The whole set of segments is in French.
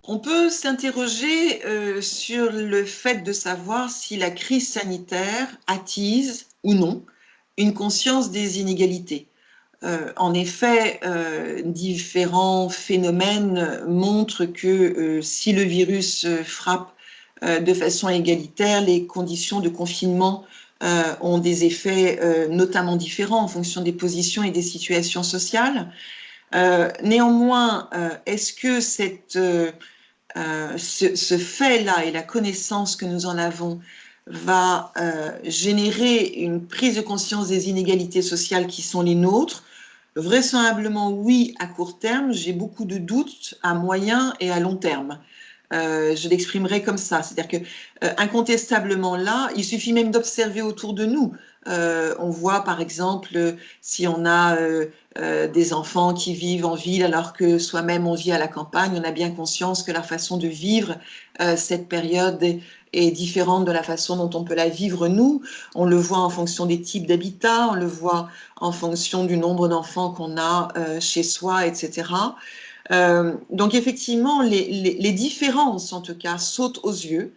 On peut s'interroger sur le fait de savoir si la crise sanitaire attise ou non une conscience des inégalités. En effet, différents phénomènes montrent que si le virus frappe de façon égalitaire, les conditions de confinement ont des effets notamment différents en fonction des positions et des situations sociales. Néanmoins, est-ce que ce fait-là et la connaissance que nous en avons va générer une prise de conscience des inégalités sociales qui sont les nôtres? Vraisemblablement oui à court terme, j'ai beaucoup de doutes à moyen et à long terme. Je l'exprimerai comme ça, c'est-à-dire que incontestablement là, il suffit même d'observer autour de nous. On voit par exemple si on a des enfants qui vivent en ville alors que soi-même on vit à la campagne, on a bien conscience que la façon de vivre cette période est différente de la façon dont on peut la vivre nous. On le voit en fonction des types d'habitats, on le voit en fonction du nombre d'enfants qu'on a chez soi, etc. Donc effectivement, les différences, en tout cas, sautent aux yeux.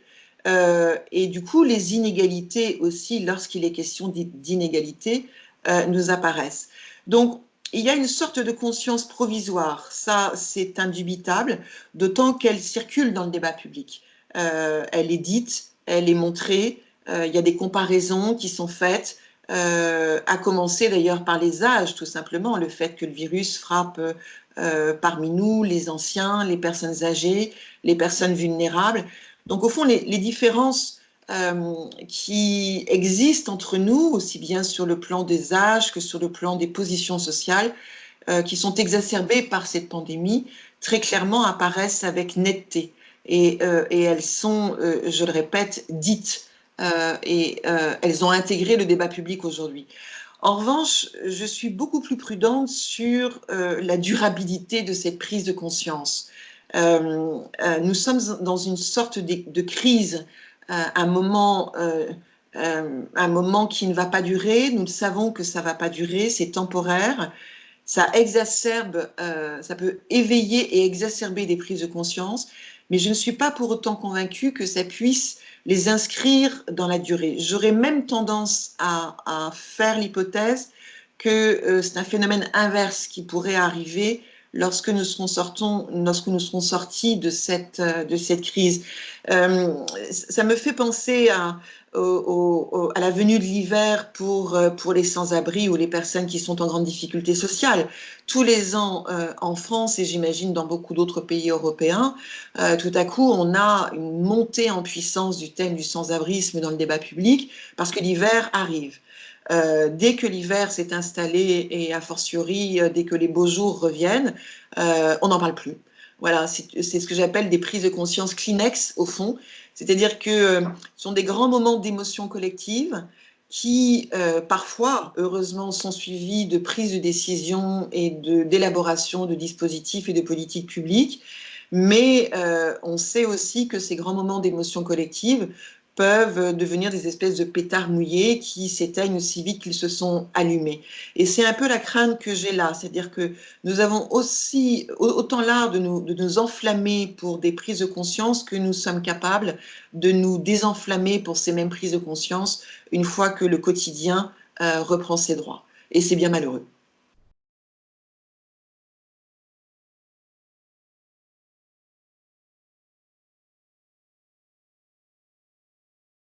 Et du coup, les inégalités aussi, lorsqu'il est question d'inégalités, nous apparaissent. Donc, il y a une sorte de conscience provisoire, ça c'est indubitable, d'autant qu'elle circule dans le débat public. Elle est dite, elle est montrée, il y a des comparaisons qui sont faites, à commencer d'ailleurs par les âges, tout simplement, le fait que le virus frappe parmi nous, les anciens, les personnes âgées, les personnes vulnérables. Donc au fond, les différences qui existent entre nous, aussi bien sur le plan des âges que sur le plan des positions sociales, qui sont exacerbées par cette pandémie, très clairement apparaissent avec netteté. Et elles sont, je le répète, dites. Elles ont intégré le débat public aujourd'hui. En revanche, je suis beaucoup plus prudente sur la durabilité de cette prise de conscience. Nous sommes dans une sorte de crise, un moment qui ne va pas durer. Nous savons que ça ne va pas durer, c'est temporaire. Ça exacerbe, ça peut éveiller et exacerber des prises de conscience, mais je ne suis pas pour autant convaincue que ça puisse les inscrire dans la durée. J'aurais même tendance à faire l'hypothèse que c'est un phénomène inverse qui pourrait arriver lorsque nous serons sortis de cette crise. Ça me fait penser à la venue de l'hiver pour les sans-abri ou les personnes qui sont en grande difficulté sociale. Tous les ans en France et j'imagine dans beaucoup d'autres pays européens, tout à coup on a une montée en puissance du thème du sans-abrisme dans le débat public parce que l'hiver arrive. Dès que l'hiver s'est installé et a fortiori dès que les beaux jours reviennent, on n'en parle plus. Voilà, c'est ce que j'appelle des prises de conscience Kleenex au fond, c'est-à-dire que ce sont des grands moments d'émotion collective qui parfois, heureusement, sont suivis de prises de décision et d'élaboration de dispositifs et de politiques publiques, mais on sait aussi que ces grands moments d'émotion collective peuvent devenir des espèces de pétards mouillés qui s'éteignent aussi vite qu'ils se sont allumés. Et c'est un peu la crainte que j'ai là, c'est-à-dire que nous avons aussi autant l'art de nous enflammer pour des prises de conscience que nous sommes capables de nous désenflammer pour ces mêmes prises de conscience une fois que le quotidien reprend ses droits. Et c'est bien malheureux.